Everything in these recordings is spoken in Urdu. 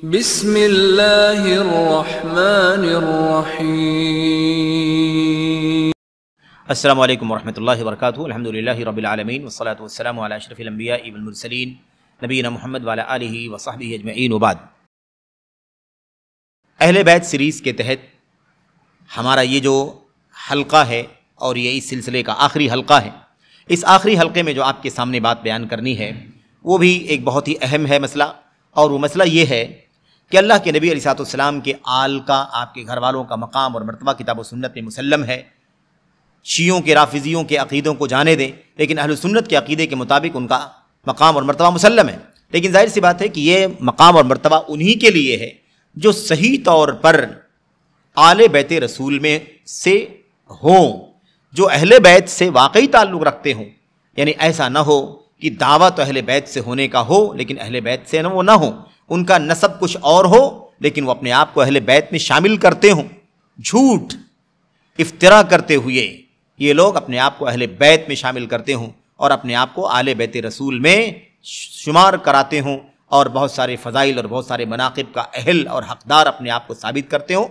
بسم اللہ الرحمن الرحیم۔ السلام علیکم ورحمۃ اللہ وبرکاتہ۔ الحمدللہ رب العالمین والصلاة والسلام علی اشرف الانبیاء والمرسلین نبینا محمد وعلی آلہ وصحبہ اجمعین وبعد۔ اہل بیت سیریز کے تحت ہمارا یہ جو حلقہ ہے اور یہ اس سلسلے کا آخری حلقہ ہے، اس آخری حلقے میں جو آپ کے سامنے بات بیان کرنی ہے وہ بھی ایک بہت ہی اہم ہے مسئلہ، اور وہ مسئلہ یہ ہے کہ اللہ کے نبی علیہ السلام کے آل کا، آپ کے گھر والوں کا مقام اور مرتبہ کتاب و سنت میں مسلم ہے۔ شیعوں کے، رافضیوں کے عقیدوں کو جانے دیں، لیکن اہل سنت کے عقیدے کے مطابق ان کا مقام اور مرتبہ مسلم ہے۔ لیکن ظاہر سی بات ہے کہ یہ مقام اور مرتبہ انہی کے لیے ہے جو صحیح طور پر آل بیت رسول میں سے ہوں، جو اہل بیت سے واقعی تعلق رکھتے ہوں۔ یعنی ایسا نہ ہو کہ دعویٰ تو اہل بیت سے ہونے کا ہو لیکن اہل بیت سے وہ نہ ہو، ان کا نسب کچھ اور ہو لیکن وہ اپنے آپ کو اہل بیت میں شامل کرتے ہوں۔ جھوٹ افترا کرتے ہوئے یہ لوگ اپنے آپ کو اہل بیت میں شامل کرتے ہوں اور اپنے آپ کو آل بیت رسول میں شمار کراتے ہوں، اور بہت سارے فضائل اور بہت سارے مناقب کا اہل اور حقدار اپنے آپ کو ثابت کرتے ہوں۔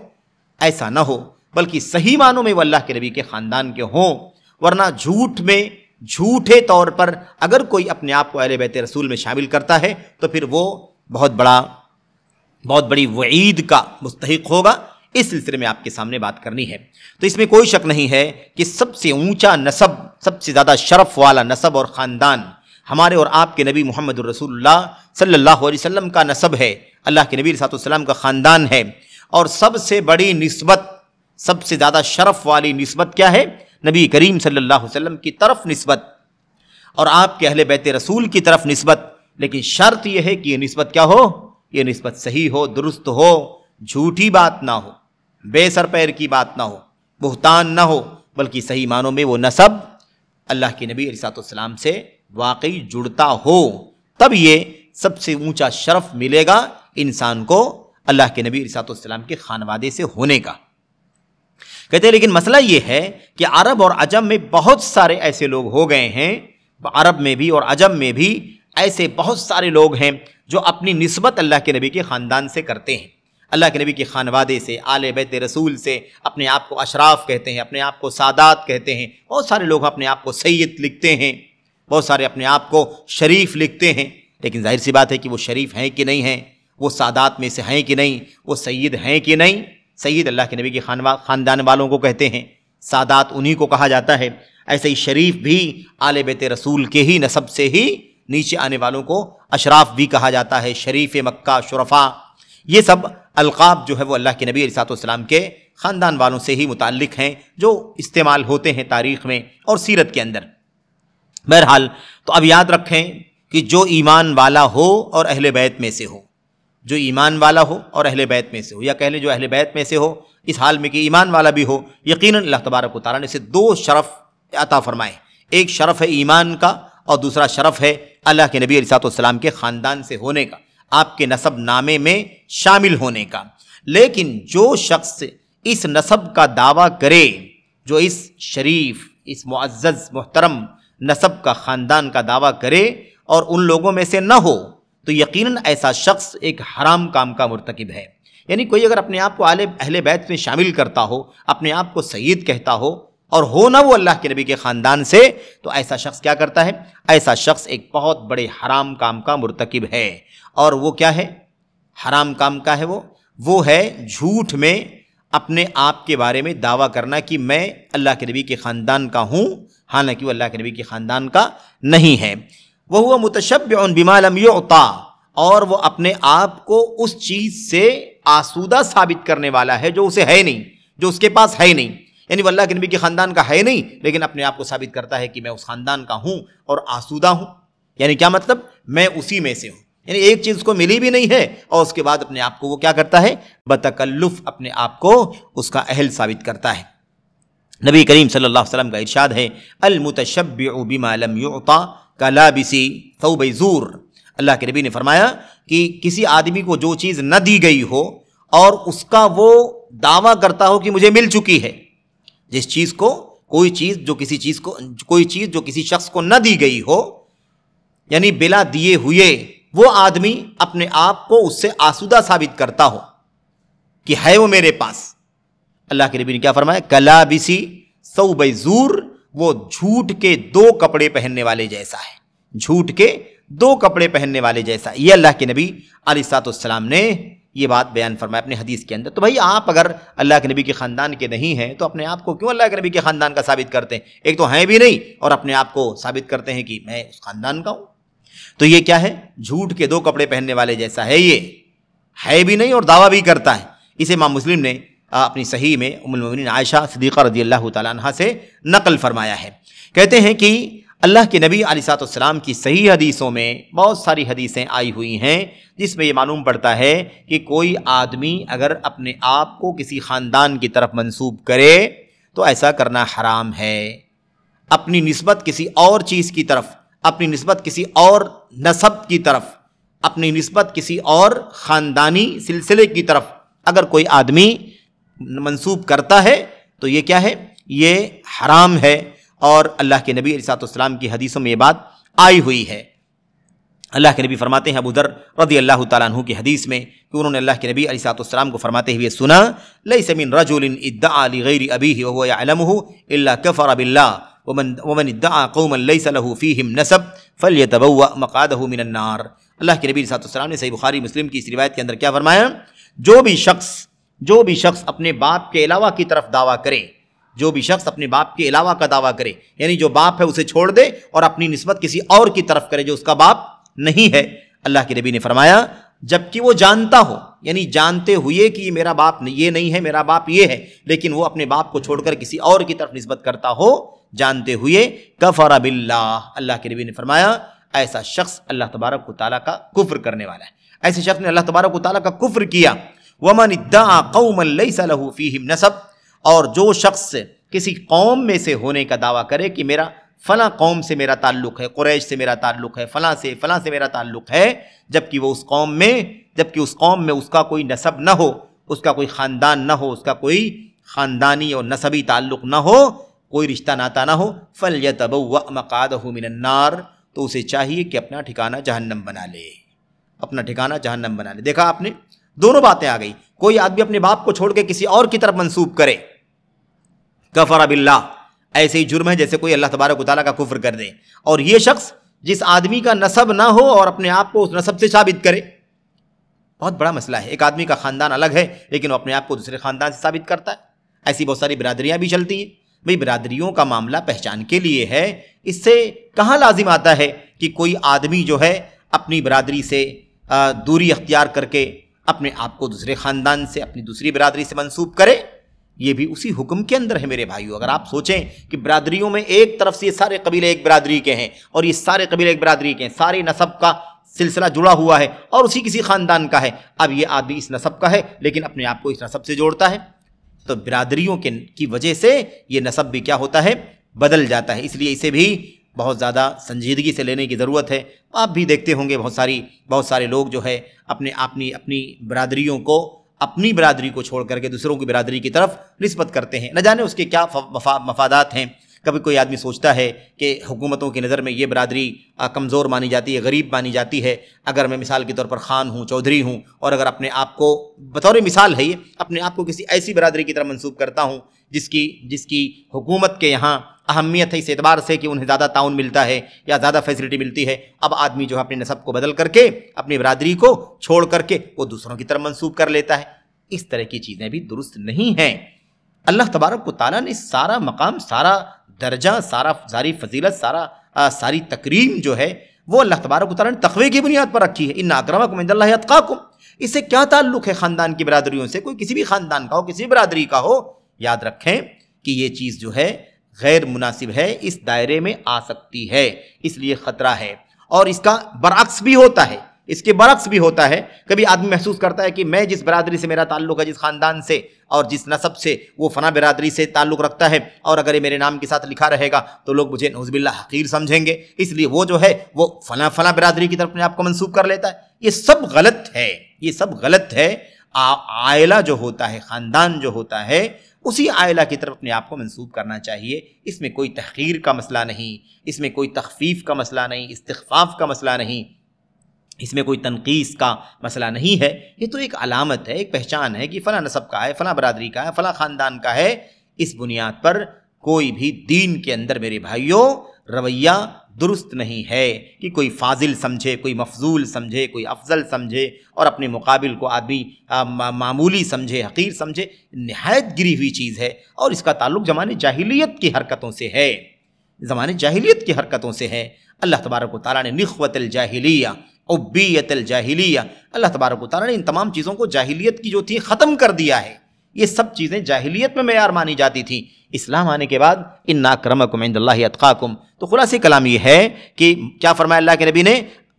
ایسا نہ ہو، بلکہ صحیح معنوں میں وہ اللہ کے نبی کے خاندان کے ہوں، ورنہ جھوٹ میں، جھوٹے طور پر اگر کوئی اپنے آپ کو اہل بیت رسول میں شامل کرتا ہے تو پھر وہ بہت بڑی وعید کا مستحق ہوگا۔ اس سلسلے میں آپ کے سامنے بات کرنی ہے۔ تو اس میں کوئی شک نہیں ہے کہ سب سے اونچا نسب، سب سے زیادہ شرف والا نسب اور خاندان ہمارے اور آپ کے نبی محمد الرسول اللہ صلی اللہ علیہ وسلم کا نسب ہے، اللہ کے نبی علیہ السلام کا خاندان ہے۔ اور سب سے بڑی نسبت، سب سے زیادہ شرف والی نسبت کیا ہے؟ نبی کریم صلی اللہ علیہ وسلم کی طرف نسبت اور آپ کے اہل بیت رسول کی طرف نسبت۔ لیکن شرط یہ ہے کہ یہ نسبت کیا ہو؟ یہ نسبت صحیح ہو، درست ہو، جھوٹی بات نہ ہو، بے سر پیر کی بات نہ ہو، بہتان نہ ہو، بلکہ صحیح معنوں میں وہ نسب اللہ کے نبی علیہ السلام سے واقعی جڑتا ہو، تب یہ سب سے اونچا شرف ملے گا انسان کو اللہ کے نبی علیہ السلام کے خانوادے سے ہونے کا۔ کہتے ہیں لیکن مسئلہ یہ ہے کہ عرب اور عجم میں بہت سارے ایسے لوگ ہو گئے ہیں، عرب میں بھی اور عجم میں بھی ایسے بہت سارے لوگ ہیں جو اپنی نسبت اللہ کے نبی کے خاندان سے کرتے ہیں، اللہ کے نبی کے خانوادے سے، آل بیت رسول سے، اپنے آپ کو اشراف کہتے ہیں، اپنے آپ کو سادات کہتے ہیں۔ بہت سارے لوگ اپنے آپ کو سید لکھتے ہیں، بہت سارے اپنے آپ کو شریف لکھتے ہیں، لیکن ظاہر سی بات ہے کہ وہ شریف ہیں کہ نہیں ہیں، وہ سادات میں سے ہیں کہ نہیں، وہ سید ہیں کہ نہیں۔ سید اللہ کے نبی کے خاندان والوں کو کہتے ہیں، سادات انہی کو کہا جاتا ہے۔ ایسے ہی شریف بھی آل بیت رسول کے ہی نسب سے ہی نیچے آنے والوں کو اشراف بھی کہا جاتا ہے، شریف مکہ، شرفا۔ یہ سب القاب جو ہے وہ اللہ کے نبی علیہ السلام کے خاندان والوں سے ہی متعلق ہیں، جو استعمال ہوتے ہیں تاریخ میں اور سیرت کے اندر۔ بہرحال تو اب یاد رکھیں کہ جو ایمان والا ہو اور اہل بیت میں سے ہو، جو ایمان والا ہو اور اہل بیت میں سے ہو، یا کہہ لیں جو اہل بیت میں سے ہو، اس حال میں کہ ایمان والا بھی ہو، یقیناً اللہ تبارک و تعالیٰ نے اسے دو شرف عطا فرمائے۔ ایک شرف ہے ایمان کا اور دوسرا شرف ہے اللہ کے نبی علیہ السلام کے خاندان سے ہونے کا، آپ کے نسب نامے میں شامل ہونے کا۔ لیکن جو شخص اس نسب کا دعویٰ کرے، جو اس شریف، اس معزز محترم نسب کا، خاندان کا دعویٰ کرے اور ان لوگوں میں سے نہ ہو، تو یقیناً ایسا شخص ایک حرام کام کا مرتکب ہے۔ یعنی کوئی اگر اپنے آپ کو اہل بیت میں شامل کرتا ہو، اپنے آپ کو سید کہتا ہو اور ہو نہ وہ اللہ کے نبی کے خاندان سے، تو ایسا شخص کیا کرتا ہے؟ ایسا شخص ایک بہت بڑے حرام کام کا مرتکب ہے۔ اور وہ کیا ہے؟ حرام کام کا ہے وہ ہے جھوٹ میں اپنے آپ کے بارے میں دعویٰ کرنا کہ میں اللہ کے نبی کے خاندان کا ہوں، حالانکہ وہ اللہ کے نبی کے خاندان کا نہیں ہے۔ وَهُوَ مُتَشَبِّعٌ بِمَا لَمْ يُعْطَى، اور وہ اپنے آپ کو اس چیز سے آسودہ ثابت کرنے والا ہے جو اسے ہے نہیں، جو اس کے پاس ہے نہیں۔ یعنی وہ اللہ کے نبی کے خاندان کا ہے نہیں، لیکن اپنے آپ کو ثابت کرتا ہے کہ میں اس خاندان کا ہوں اور آسودہ ہوں۔ یعنی کیا مطلب؟ میں اسی میں سے ہوں۔ یعنی ایک چیز کو ملی بھی نہیں ہے اور اس کے بعد اپنے آپ کو وہ کیا کرتا ہے؟ بتکلف اپنے آپ کو اس کا اہل ثابت کرتا ہے۔ نبی کریم صلی اللہ علیہ وسلم کا ارشاد ہے، المتشبع بما لم يعطى کلابس ثوب زور۔ اللہ کے نبی نے فرمایا کہ کسی آدمی کو جو چیز نہ دی گئی ہو اور اس کا وہ دعویٰ کرتا ہو کہ مجھے مل چکی ہے، جس چیز کو کوئی چیز جو کسی شخص کو نہ دی گئی ہو، یعنی بلا دیے ہوئے وہ آدمی اپنے آپ کو اس سے آسودہ ثابت کرتا ہو کہ ہے وہ میرے پاس، اللہ کے نبی نے کیا فرمایا؟ کلابسی ثوب زور، وہ جھوٹ کے 2 کپڑے پہننے والے جیسا ہے، جھوٹ کے 2 کپڑے پہننے والے جیسا۔ یہ اللہ کے نبی علیہ الصلوۃ والسلام نے یہ بات بیان فرمایا اپنے حدیث کے اندر۔ تو بھائی آپ اگر اللہ کے نبی کے خاندان کے نہیں ہیں تو اپنے آپ کو کیوں اللہ کے نبی کے خاندان کا ثابت کرتے ہیں؟ ایک تو ہیں بھی نہیں اور اپنے آپ کو ثابت کرتے ہیں کہ میں اس خاندان کا ہوں۔ تو یہ کیا ہے؟ جھوٹ کے 2 کپڑے پہننے والے جیسا ہے، یہ ہے بھی نہیں اور دعویٰ بھی کرتا ہے۔ اسے امام مسلم نے اپنی صحیح میں ام المؤمنین عائشہ صدیقہ رضی اللہ تعالیٰ عنہ سے نقل فرمایا ہے، کہتے ہیں کہ اللہ کے نبی علیہ الصلوۃ والسلام کی صحیح حدیثوں میں بہت ساری حدیثیں آئی ہوئی ہیں جس میں یہ معلوم پڑتا ہے کہ کوئی آدمی اگر اپنے آپ کو کسی خاندان کی طرف منسوب کرے تو ایسا کرنا حرام ہے۔ اپنی نسبت کسی اور چیز کی طرف، اپنی نسبت کسی اور نسب کی طرف، اپنی نسبت کسی اور خاندانی سلسلے کی طرف اگر کوئی آدمی منسوب کرتا ہے تو یہ کیا ہے؟ یہ حرام ہے، اور اللہ کے نبی علیہ الصلوۃ والسلام کی حدیثوں میں یہ بات آئی ہوئی ہے۔ اللہ کے نبی فرماتے ہیں، ابو ذر رضی اللہ تعالیٰ عنہ کی حدیث میں کہ انہوں نے اللہ کے نبی علیہ الصلوۃ والسلام کو فرماتے ہوئے سنا، لیس من رجل ادعى لغیر ابیہ وهو يعلمه الا كفر بالله ومن ادعى قوما ليس له فيهم نسب فليتبوأ مقعده من النار۔ اللہ کے نبی علیہ الصلوۃ والسلام نے صحیح بخاری مسلم کی اس روایت کے اندر کیا فرمایا؟ جو بھی شخص اپنے باپ کے علاوہ کی طرف دعویٰ کرے، جو بھی شخص اپنے باپ کے علاوہ کا دعویٰ کرے، یعنی جو باپ ہے اسے چھوڑ دے اور اپنی نسبت کسی اور کی طرف کرے جو اس کا باپ نہیں ہے، اللہ کے نبی نے فرمایا جبکہ وہ جانتا ہو، یعنی جانتے ہوئے کہ میرا باپ یہ نہیں ہے، میرا باپ یہ ہے، لیکن وہ اپنے باپ کو چھوڑ کر کسی اور کی طرف نسبت کرتا ہو جانتے ہوئے، کفر باللہ، اللہ کے نبی نے فرمایا ایسا شخص اللہ تبارک و تعالیٰ کا کفر کرنے والا ہے، ایسے شخص نے اللہ تبارک و تعالیٰ کا کفر کیا۔ ومن ادعى قوما ليس له فيهم نسب، اور جو شخص کسی قوم میں سے ہونے کا دعویٰ کرے کہ میرا فلاں قوم سے میرا تعلق ہے، قریش سے میرا تعلق ہے، فلاں سے میرا تعلق ہے، جبکہ وہ اس قوم میں اس کا کوئی نسب نہ ہو، اس کا کوئی خاندان نہ ہو، اس کا کوئی خاندانی اور نسبی تعلق نہ ہو، کوئی رشتہ ناتا نہ ہو، فَلْيَتَبَوَّأْ مَقْعَدَهُ مِنَ النَّارِ، تو اسے چاہیے کہ اپنا ٹھکانہ جہنم بنا لے، اپنا ٹھکانہ جہنم بنا لے۔ دیکھا آپ نے، دونوں باتیں آ گئی، کوئی آدمی اپنے باپ کو چھوڑ کے کسی اور کی طرف منسوب کرے، کفر باللہ، ایسے ہی جرم ہے جیسے کوئی اللہ تبارک و تعالیٰ کا کفر کر دے، اور یہ شخص جس آدمی کا نسب نہ ہو اور اپنے آپ کو اس نسب سے ثابت کرے، بہت بڑا مسئلہ ہے۔ ایک آدمی کا خاندان الگ ہے لیکن وہ اپنے آپ کو دوسرے خاندان سے ثابت کرتا ہے، ایسی بہت ساری برادریاں بھی چلتی ہیں۔ بھئی برادریوں کا معاملہ پہچان کے لیے ہے، اس سے کہاں لازم آتا ہے کہ کوئی آدمی جو ہے اپنی برادری سے دوری اختیار کر کے اپنے آپ کو دوسرے خاندان سے، اپنی دوسری برادری سے منسوب کرے۔ یہ بھی اسی حکم کے اندر ہے میرے بھائیو۔ اگر آپ سوچیں کہ برادریوں میں ایک طرف سے یہ سارے قبیلے ایک برادری کے ہیں اور یہ سارے قبیلے ایک برادری کے ہیں، سارے نسب کا سلسلہ جڑا ہوا ہے اور اسی کسی خاندان کا ہے، اب یہ آدمی اس نسب کا ہے لیکن اپنے آپ کو اس نسب سے جوڑتا ہے، تو برادریوں کی وجہ سے یہ نسب بھی کیا ہوتا ہے؟ بدل جاتا ہے۔ اس لیے اسے بھی بہت زیادہ سنجیدگی سے لینے کی ضرورت ہے۔ آپ بھی دیکھتے ہوں گے بہت سارے لوگ جو ہے اپنی برادریوں کو، اپنی برادری کو چھوڑ کر کے دوسروں کی برادری کی طرف نسبت کرتے ہیں، نہ جانے اس کے کیا مفادات ہیں۔ کبھی کوئی آدمی سوچتا ہے کہ حکومتوں کی نظر میں یہ برادری کمزور مانی جاتی ہے، غریب مانی جاتی ہے، اگر میں مثال کے طور پر خان ہوں، چودھری ہوں، اور اگر اپنے آپ کو بطور مثال ہے یہ اپنے آپ کو کسی ایسی برادری کی طرف منسوب کرتا ہوں جس کی حکومت کے یہاں اہمیت ہے اس اعتبار سے کہ انہیں زیادہ تعاون ملتا ہے یا زیادہ فیسلٹی ملتی ہے، اب آدمی جو ہے اپنے نسب کو بدل کر کے اپنی برادری کو چھوڑ کر کے وہ دوسروں کی طرف منسوب کر لیتا ہے۔ اس طرح کی چیزیں بھی درست نہیں ہیں۔ اللہ تبارک و تعالیٰ نے سارا مقام، سارا درجہ، ساری فضیلت، ساری تکریم جو ہے وہ اللہ تبارک و تعالیٰ نے تقوی کی بنیاد پر رکھی ہے۔ ان اکرمکم عند اللہ اتقاکم۔ اس سے کیا تعلق ہے خاندان کی برادریوں سے؟ کوئی کسی بھی خاندان کا ہو، کسی برادری کا ہو، یاد رکھیں کہ یہ چیز جو ہے غیر مناسب ہے، اس دائرے میں آ سکتی ہے، اس لیے خطرہ ہے۔ اور اس کا برعکس بھی ہوتا ہے، اس کے برعکس بھی ہوتا ہے۔ کبھی آدمی محسوس کرتا ہے کہ میں جس برادری سے میرا تعلق ہے، جس خاندان سے اور جس نسب سے، وہ فلاں برادری سے تعلق رکھتا ہے، اور اگر یہ میرے نام کے ساتھ لکھا رہے گا تو لوگ مجھے نعوذ باللہ حقیر سمجھیں گے، اس لیے وہ جو ہے وہ فلاں برادری کی طرف اپنے آپ کو منسوب کر لیتا ہے۔ یہ سب غلط ہے، یہ سب غلط ہے۔ عائلہ جو ہوتا ہے، خاندان جو ہوتا ہے، اسی عائلہ کی طرف اپنے آپ کو منسوب کرنا چاہیے۔ اس میں کوئی تحقیر کا مسئلہ نہیں، اس میں کوئی تخفیف کا مسئلہ نہیں، استخفاف کا مسئلہ نہیں۔ اس میں کوئی تنقیص کا مسئلہ نہیں ہے، یہ تو ایک علامت ہے، ایک پہچان ہے کہ فلاں نسب کا ہے، فلاں برادری کا ہے، فلاں خاندان کا ہے۔ اس بنیاد پر کوئی بھی دین کے اندر میرے بھائیوں رویہ درست نہیں ہے کہ کوئی فاضل سمجھے، کوئی مفضول سمجھے، کوئی افضل سمجھے اور اپنے مقابل کو آدمی معمولی سمجھے، حقیر سمجھے۔ نہایت گری ہوئی چیز ہے، اور اس کا تعلق زمانے جاہلیت کی حرکتوں سے ہے، زمانے جاہلیت کی حرکتوں سے ہے۔ اللہ تبارک و تعالیٰ نے نخوت الجاہلیہ، عبیت الجاہلیہ، اللہ تبارک و تعالیٰ نے ان تمام چیزوں کو جاہلیت کی جو تھی ختم کر دیا ہے۔ یہ سب چیزیں جاہلیت میں معیار مانی جاتی تھیں، اسلام آنے کے بعد ان اکرمکم عند اللہ اتقاکم۔ تو خلاصہ کلام یہ ہے کہ کیا فرمایا اللہ کے نبی نے؟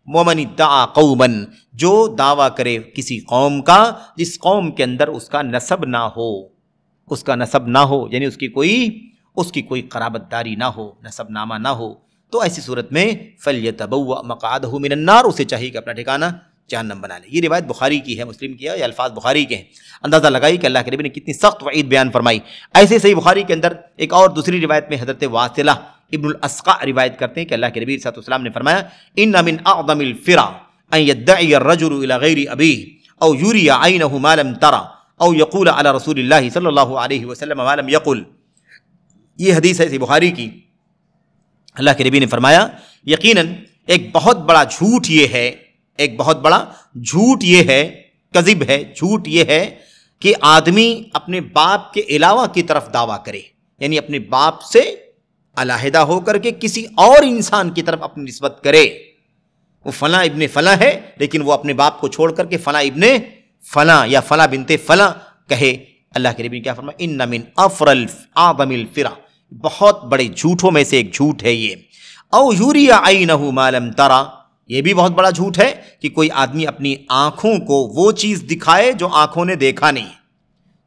ومن ادعا قوما، جو دعویٰ کرے کسی قوم کا جس قوم کے اندر اس کا نسب نہ ہو، اس کا نسب نہ ہو، یعنی اس کی کوئی قرابت داری نہ ہو، نسب نامہ نہ ہو، تو ایسی صورت میں فَلْيَتَبَوَّأْ مَقْعَدَهُ مِنَ النَّارِ، اسے چاہیے کہ اپنا ٹھکانہ جہنم بنا لے۔ یہ روایت بخاری کی ہے، مسلم کی ہے، یہ الفاظ بخاری کے ہیں۔ اندازہ لگائی کہ اللہ کے نبی نے کتنی سخت وعید بیان فرمائی۔ ایسے صحیح بخاری کے اندر ایک اور دوسری روایت میں حضرت واصلہ ابن الاسقع روایت کرتے ہیں کہ اللہ کے نبی صلی اللہ علیہ وسلم نے فرمایا ان من اعظم الفرع ان يدعي الرجل الى غير ابيه او يري عينه ما لم ترى او يقول على رسول الله صلی اللہ علیہ وسلم ما لم يقل۔ یہ حدیث ہے صحیح بخاری کی۔ اللہ کے نبی نے فرمایا یقیناً ایک بہت بڑا جھوٹ یہ ہے، ایک بہت بڑا جھوٹ یہ ہے، کذب ہے، جھوٹ یہ ہے کہ آدمی اپنے باپ کے علاوہ کی طرف دعویٰ کرے، یعنی اپنے باپ سے علیحدہ ہو کر کے کسی اور انسان کی طرف اپنی نسبت کرے۔ وہ فلاں ابن فلاں ہے، لیکن وہ اپنے باپ کو چھوڑ کر کے فلاں ابن فلاں یا فلاں بنت فلاں کہے۔ اللہ کے نبی نے کیا فرمایا؟ ان من افرل اعظم الفرع، بہت بڑے جھوٹوں میں سے ایک جھوٹ ہے یہ۔ او یوری عینہ ما لم ترى، یہ بھی بہت بڑا جھوٹ ہے کہ کوئی آدمی اپنی آنکھوں کو وہ چیز دکھائے جو آنکھوں نے دیکھا نہیں،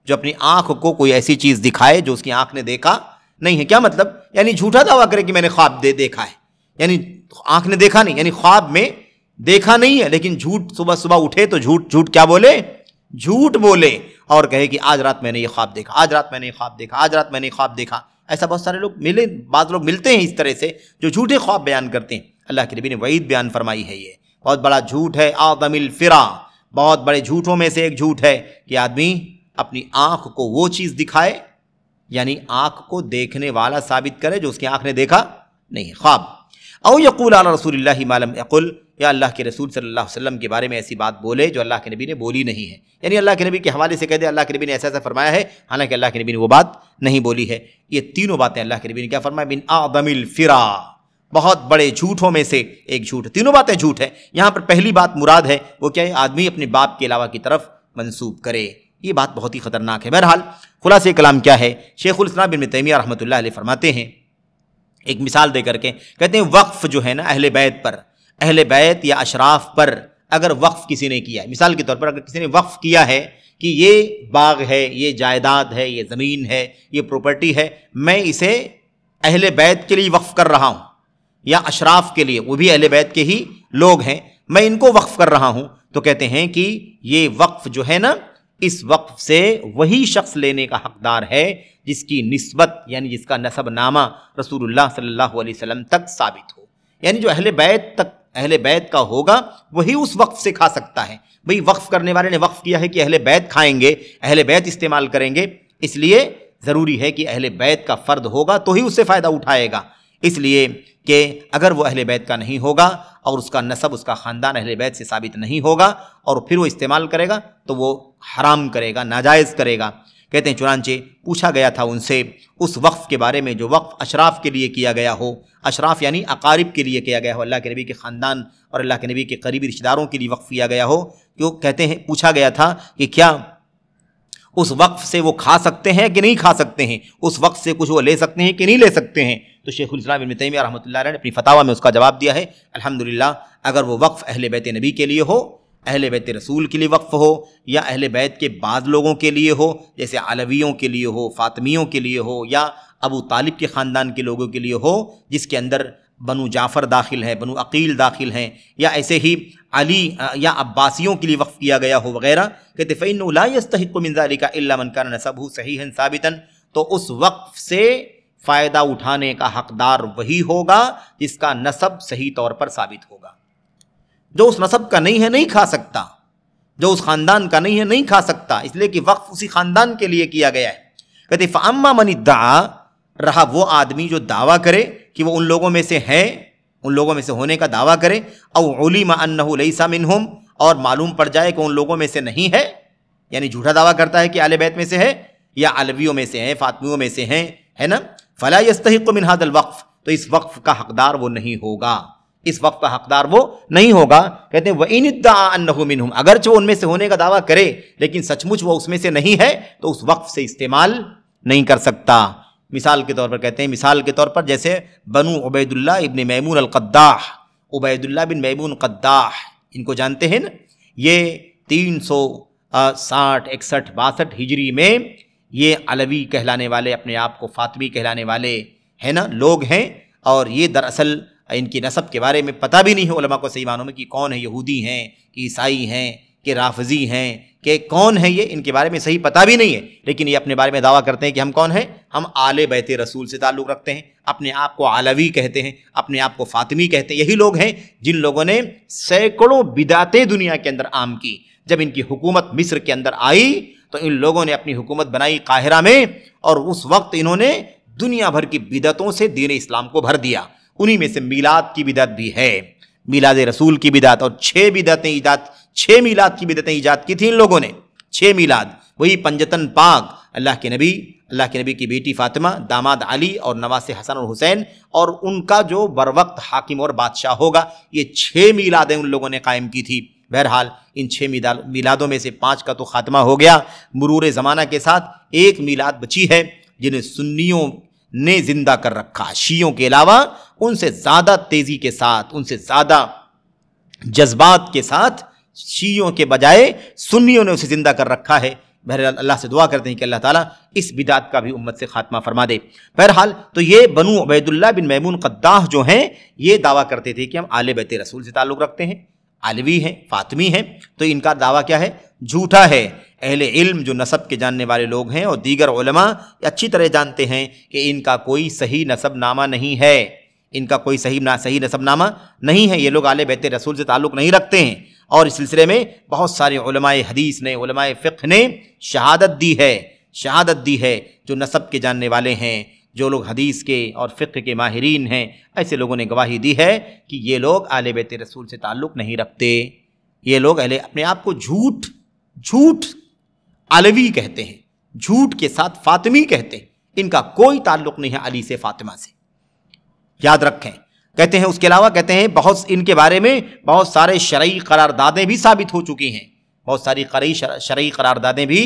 جو اپنی آنکھ کو کوئی ایسی چیز دکھائے جو اس کی آنکھ نے دیکھا نہیں ہے۔ کیا مطلب؟ یعنی جھوٹا دعویٰ کرے کہ میں نے خواب دیکھا ہے، یعنی آنکھ نے دیکھا نہیں، یعنی خواب میں دیکھا نہیں ہے، لیکن جھوٹ صبح صبح اٹھے تو جھوٹ کیا بولے؟ جھوٹ بولے اور کہے کہ آج رات میں نے یہ خواب دیکھا، آج رات میں نے یہ خواب دیکھا، آج رات میں نے یہ خواب دیکھا۔ ایسا بہت سارے لوگ ملے، بعض لوگ ملتے ہیں اس طرح سے جو جھوٹے خواب بیان کرتے ہیں۔ اللہ کے نبی نے وعید بیان فرمائی ہے، یہ بہت بڑا جھوٹ ہے۔ اعظم الفرع، بہت بڑے جھوٹوں میں سے ایک جھوٹ ہے کہ آدمی اپنی آنکھ کو وہ چیز دکھائے، یعنی آنکھ کو دیکھنے والا ثابت کرے جو اس کی آنکھ نے دیکھا نہیں، خواب۔ او یقول علی رسول اللہ ما لم یقل، یا اللہ کے رسول صلی اللہ علیہ وسلم کے بارے میں ایسی بات بولے جو اللہ کے نبی نے بولی نہیں ہے، یعنی اللہ کے نبی کے حوالے سے کہہ دے اللہ کے نبی نے ایسا ایسا فرمایا ہے، حالانکہ اللہ کے نبی نے وہ بات نہیں بولی ہے۔ یہ تینوں باتیں اللہ کے نبی نے کیا فرمایا؟ من اعظم الفرع، بہت بڑے جھوٹوں میں سے ایک جھوٹ۔ تینوں باتیں جھوٹ ہے۔ یہاں پر پہلی بات مراد ہے وہ کیا ہے؟ آدمی اپنے باپ کے علاوہ کی طرف منسوب کرے، یہ بات بہت ہی خطرناک ہے۔ بہرحال خلاصہ کلام کیا ہے؟ شیخ الاسلام ابن تیمیہ رحمۃ اللہ علیہ فرماتے ہیں ایک مثال دے کر کے، کہتے ہیں وقف جو ہے نا اہل بیت پر، اہل بیت یا اشراف پر اگر وقف کسی نے کیا ہے، مثال کے طور پر اگر کسی نے وقف کیا ہے کہ یہ باغ ہے، یہ جائیداد ہے، یہ زمین ہے، یہ پراپرٹی ہے، میں اسے اہل بیت کے لیے وقف کر رہا ہوں یا اشراف کے لیے، وہ بھی اہل بیت کے ہی لوگ ہیں، میں ان کو وقف کر رہا ہوں، تو کہتے ہیں کہ یہ وقف جو ہے نا، اس وقف سے وہی شخص لینے کا حقدار ہے جس کی نسبت یعنی جس کا نسب نامہ رسول اللہ صلی اللہ علیہ وسلم تک ثابت ہو، یعنی جو اہل بیت کا ہوگا وہی اس وقف سے کھا سکتا ہے۔ بھئی وقف کرنے والے نے وقف کیا ہے کہ اہل بیت کھائیں گے، اہل بیت استعمال کریں گے، اس لیے ضروری ہے کہ اہل بیت کا فرد ہوگا تو ہی اس سے فائدہ اٹھائے گا، اس لیے کہ اگر وہ اہل بیت کا نہیں ہوگا اور اس کا نسب، اس کا خاندان اہل بیت سے ثابت نہیں ہوگا اور پھر وہ استعمال کرے گا تو وہ حرام کرے گا، ناجائز کرے گا۔ کہتے ہیں چنانچہ پوچھا گیا تھا ان سے اس وقف کے بارے میں جو وقف اشراف کے لیے کیا گیا ہو، اشراف یعنی اقارب کے لیے کیا گیا ہو، اللہ کے نبی کے خاندان اور اللہ کے نبی کے قریبی رشتہ داروں کے لیے وقف کیا گیا ہو، تو کہتے ہیں پوچھا گیا تھا کہ کیا اس وقف سے وہ کھا سکتے ہیں کہ نہیں کھا سکتے ہیں، اس وقف سے کچھ وہ لے سکتے ہیں کہ نہیں لے سکتے ہیں؟ تو شیخ الاسلام ابن تیمیہ رحمۃ اللہ علیہ نے اپنی فتاویٰ میں اس کا جواب دیا ہے الحمدللہ، اگر وہ وقف اہل بیت نبی کے لیے ہو، اہل بیت رسول کے لیے وقف ہو، یا اہل بیت کے بعض لوگوں کے لیے ہو جیسے علویوں کے لیے ہو، فاطمیوں کے لیے ہو، یا ابو طالب کے خاندان کے لوگوں کے لیے ہو جس کے اندر بنو جعفر داخل ہے، بنو عقیل داخل ہیں، یا ایسے ہی علی یا عباسیوں کے لیے وقف کیا گیا ہو وغیرہ، کہتے فإنه لا يستحق من ذلك إلا من كان نسبه صحيحا ثابتا، تو اس وقف سے فائدہ اٹھانے کا حقدار وہی ہوگا جس کا نسب صحیح طور پر ثابت ہوگا، جو اس نسب کا نہیں ہے نہیں کھا سکتا، جو اس خاندان کا نہیں ہے نہیں کھا سکتا، اس لیے کہ وقف اسی خاندان کے لیے کیا گیا ہے۔ کہتے فَأَمَّا مَنِ ادَّعَا، رہا وہ آدمی جو دعویٰ کرے کہ وہ ان لوگوں میں سے ہے، ان لوگوں میں سے ہونے کا دعویٰ کرے، او عُلِمَ أَنَّهُ لَيْسَ مِنْهُمْ، اور معلوم پڑ جائے کہ ان لوگوں میں سے نہیں ہے، یعنی جھوٹا دعویٰ کرتا ہے کہ اہل بیت میں سے ہے یا علویوں میں سے ہیں، فاطمیوں میں سے ہیں، ہے نا، فَلَا يَسْتَحِقُّ مِنْ هَذَا الْوَقْفِ، تو اس وقف کا حقدار وہ نہیں ہوگا، اس وقف کا حقدار وہ نہیں ہوگا۔ کہتے ہیں وَإِنِ ادَّعَا أَنَّهُ مِنْهُمْ، اگرچہ وہ ان میں سے ہونے کا دعویٰ کرے لیکن سچ مچ وہ اس میں سے نہیں ہے تو اس وقف سے استعمال نہیں کر سکتا۔ مثال کے طور پر کہتے ہیں، مثال کے طور پر جیسے بنو عبید اللہ ابن میمون القداح، عبید اللہ بن میمون قداح، ان کو جانتے ہیں نا، یہ 360 61 62 ہجری میں یہ علوی کہلانے والے، اپنے آپ کو فاطمی کہلانے والے ہے نا لوگ ہیں، اور یہ دراصل ان کی نسب کے بارے میں پتہ بھی نہیں ہے علماء کو صحیح معنوں میں کہ کون ہے، یہودی ہیں کہ عیسائی ہیں کہ رافضی ہیں کہ کون ہے، یہ ان کے بارے میں صحیح پتہ بھی نہیں ہے، لیکن یہ اپنے بارے میں دعویٰ کرتے ہیں کہ ہم کون ہیں، ہم آل بیت رسول سے تعلق رکھتے ہیں، اپنے آپ کو علوی کہتے ہیں، اپنے آپ کو فاطمی کہتے ہیں۔ یہی لوگ ہیں جن لوگوں نے سینکڑوں بدعتیں دنیا کے اندر عام کی۔ جب ان کی حکومت مصر کے اندر آئی تو ان لوگوں نے اپنی حکومت بنائی قاہرہ میں، اور اس وقت انہوں نے دنیا بھر کی بدعتوں سے دین اسلام کو بھر دیا۔ انہی میں سے میلاد کی بدعت بھی ہے، میلاد رسول کی بدعت، اور 6 میلاد کی بدعتیں ایجاد کی تھی ان لوگوں نے، 6 میلاد، وہی پنجتن پاک، اللہ کے نبی کی بیٹی فاطمہ، داماد علی اور نواسے حسن اور حسین، اور ان کا جو بروقت حاکم اور بادشاہ ہوگا، یہ 6 میلادیں ان لوگوں نے قائم کی تھی۔ بہرحال ان 6 میلادوں میں سے 5 کا تو خاتمہ ہو گیا، مرور زمانہ کے ساتھ 1 میلاد بچی ہے جنہیں سنیوں نے زندہ کر رکھا، شیعوں کے علاوہ ان سے زیادہ تیزی کے ساتھ، ان سے زیادہ جذبات کے ساتھ شیعوں کے بجائے سنیوں نے اسے زندہ کر رکھا ہے۔ بہرحال اللہ سے دعا کرتے ہیں کہ اللہ تعالیٰ اس بدعت کا بھی امت سے خاتمہ فرما دے۔ بہرحال تو یہ بنو عبید اللہ بن میمون قداح جو ہیں، یہ دعویٰ کرتے تھے کہ ہم آل بیت رسول سے تعلق رکھتے ہیں، علوی ہیں، فاطمی ہیں، تو ان کا دعویٰ کیا ہے؟ جھوٹا ہے۔ اہل علم جو نسب کے جاننے والے لوگ ہیں اور دیگر علماء اچھی طرح جانتے ہیں کہ ان کا کوئی صحیح نسب نامہ نہیں ہے، ان کا کوئی صحیح نسب نامہ نہیں ہے، یہ لوگ آل بیت رسول سے تعلق نہیں رکھتے ہیں۔ اور اس سلسلے میں بہت سارے علماء حدیث نے، علماء فقہ نے شہادت دی ہے، جو نسب کے جاننے والے ہیں، جو لوگ حدیث کے اور فقہ کے ماہرین ہیں، ایسے لوگوں نے گواہی دی ہے کہ یہ لوگ آل بیت رسول سے تعلق نہیں رکھتے، یہ لوگ اپنے آپ کو جھوٹ علوی کہتے ہیں، جھوٹ کے ساتھ فاطمی کہتے ہیں، ان کا کوئی تعلق نہیں ہے علی سے، فاطمہ سے، یاد رکھیں۔ کہتے ہیں اس کے علاوہ کہتے ہیں ان کے بارے میں بہت سارے شرعی قراردادیں بھی ثابت ہو چکی ہیں، بہت ساری شرعی قراردادیں بھی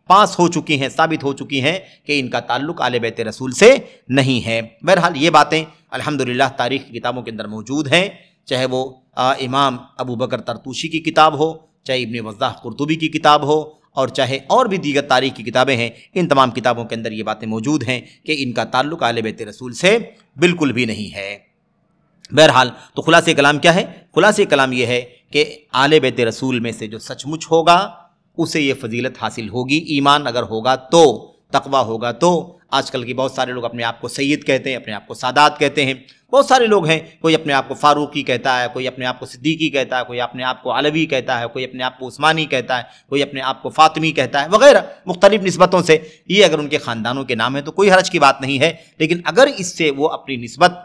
پاس ہو چکی ہیں، ثابت ہو چکی ہیں کہ ان کا تعلق آل بیت رسول سے نہیں ہے۔ بہرحال یہ باتیں الحمدللہ تاریخ کی کتابوں کے اندر موجود ہیں، چاہے وہ امام ابو بکر طرطوشی کی کتاب ہو، چاہے ابن وضاح قرطبی کی کتاب ہو، اور چاہے اور بھی دیگر تاریخ کی کتابیں ہیں، ان تمام کتابوں کے اندر یہ باتیں موجود ہیں کہ ان کا تعلق آل بیت رسول سے بالکل بھی نہیں ہے۔ بہرحال تو خلاصہ کلام کیا ہے؟ خلاصہ کلام یہ ہے کہ آل بیت رسول میں سے جو سچ مچ ہوگا اسے یہ فضیلت حاصل ہوگی، ایمان اگر ہوگا تو، تقویٰ ہوگا تو۔ آج کل کے بہت سارے لوگ اپنے آپ کو سید کہتے ہیں، اپنے آپ کو سادات کہتے ہیں، بہت سارے لوگ ہیں، کوئی اپنے آپ کو فاروقی کہتا ہے، کوئی اپنے آپ کو صدیقی کہتا ہے، کوئی اپنے آپ کو علوی کہتا ہے، کوئی اپنے آپ کو عثمانی کہتا ہے، کوئی اپنے آپ کو فاطمی کہتا ہے، وغیرہ مختلف نسبتوں سے۔ یہ اگر ان کے خاندانوں کے نام ہیں تو کوئی حرج کی بات نہیں ہے، لیکن اگر اس سے وہ اپنی نسبت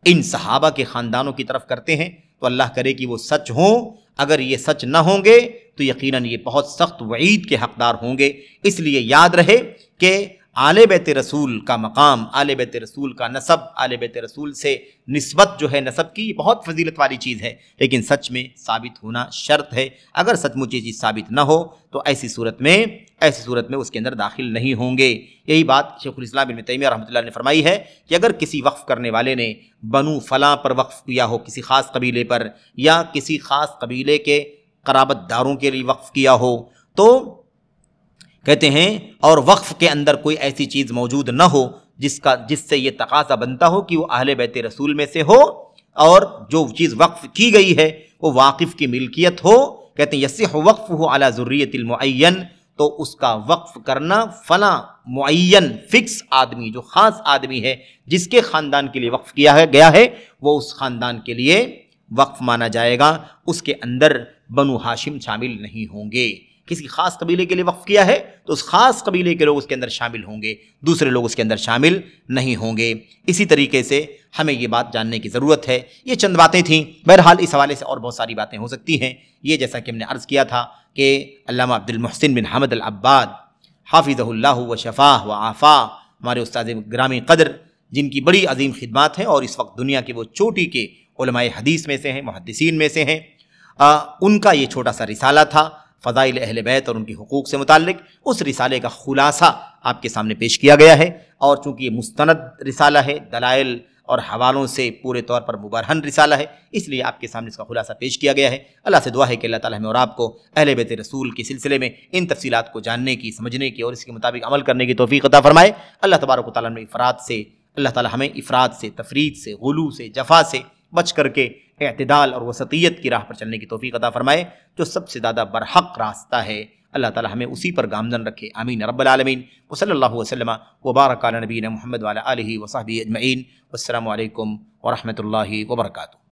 ان صحابہ کے خاندانوں کی طرف کرتے ہیں تو اللہ کرے کہ وہ سچ ہوں، اگر یہ سچ نہ ہوں گے تو یقیناً یہ بہت سخت وعید کے حقدار ہوں گے۔ اس لیے یاد رہے کہ آل بیت رسول کا مقام، آل بیت رسول کا نسب، آل بیت رسول سے نسبت جو ہے نسب کی، یہ بہت فضیلت والی چیز ہے، لیکن سچ میں ثابت ہونا شرط ہے۔ اگر سچ مچ یہ چیز ثابت نہ ہو تو ایسی صورت میں اس کے اندر داخل نہیں ہوں گے۔ یہی بات شیخ الاسلام ابن تیمیہ رحمۃ اللہ نے فرمائی ہے کہ اگر کسی وقف کرنے والے نے بنو فلاں پر وقف کیا ہو، کسی خاص قبیلے پر، یا کسی خاص قبیلے کے قرابت داروں کے لیے وقف کیا ہو، تو کہتے ہیں اور وقف کے اندر کوئی ایسی چیز موجود نہ ہو جس سے یہ تقاضا بنتا ہو کہ وہ اہل بیت رسول میں سے ہو، اور جو چیز وقف کی گئی ہے وہ واقف کی ملکیت ہو، کہتے ہیں یصح وقفہ علی ذریۃ المعین، تو اس کا وقف کرنا فلاں معین فکس آدمی، جو خاص آدمی ہے جس کے خاندان کے لیے وقف کیا گیا ہے، وہ اس خاندان کے لیے وقف مانا جائے گا اس کے اندر بنو ہاشم شامل نہیں ہوں گے۔ کسی خاص قبیلے کے لیے وقف کیا ہے تو اس خاص قبیلے کے لوگ اس کے اندر شامل ہوں گے، دوسرے لوگ اس کے اندر شامل نہیں ہوں گے۔ اسی طریقے سے ہمیں یہ بات جاننے کی ضرورت ہے۔ یہ چند باتیں تھیں، بہرحال اس حوالے سے اور بہت ساری باتیں ہو سکتی ہیں۔ یہ جیسا کہ ہم نے عرض کیا تھا کہ علامہ عبد المحسن بن حمد العباد حافظہ اللہ و شفاہ و عافا، ہمارے استاد گرامی قدر جن کی بڑی عظیم خدمات ہیں اور اس وقت دنیا کے وہ چوٹی کے علماء حدیث میں سے ہیں، محدثین میں سے ہیں، ان کا یہ چھوٹا سا رسالہ تھا فضائل اہل بیت اور ان کے حقوق سے متعلق۔ اس رسالے کا خلاصہ آپ کے سامنے پیش کیا گیا ہے، اور چونکہ یہ مستند رسالہ ہے، دلائل اور حوالوں سے پورے طور پر مبرہن رسالہ ہے، اس لیے آپ کے سامنے اس کا خلاصہ پیش کیا گیا ہے۔ اللہ سے دعا ہے کہ اللہ تعالیٰ ہمیں اور آپ کو اہل بیت رسول کے سلسلے میں ان تفصیلات کو جاننے کی، سمجھنے کی اور اس کے مطابق عمل کرنے کی توفیق عطا فرمائے۔ اللہ تبارک و تعالیٰ اللہ تعالیٰ ہمیں افراد سے، تفرید سے، غلو سے، جفا سے بچ کر کے اعتدال اور وسطیت کی راہ پر چلنے کی توفیق عطا فرمائے، جو سب سے زیادہ برحق راستہ ہے۔ اللہ تعالیٰ ہمیں اسی پر گامزن رکھے، آمین رب العالمین۔ وصلی اللہ وسلم وبارک علی نبینا محمد وعلی آلہ وصحبہ اجمعین۔ والسلام علیکم ورحمۃ اللہ وبرکاتہ۔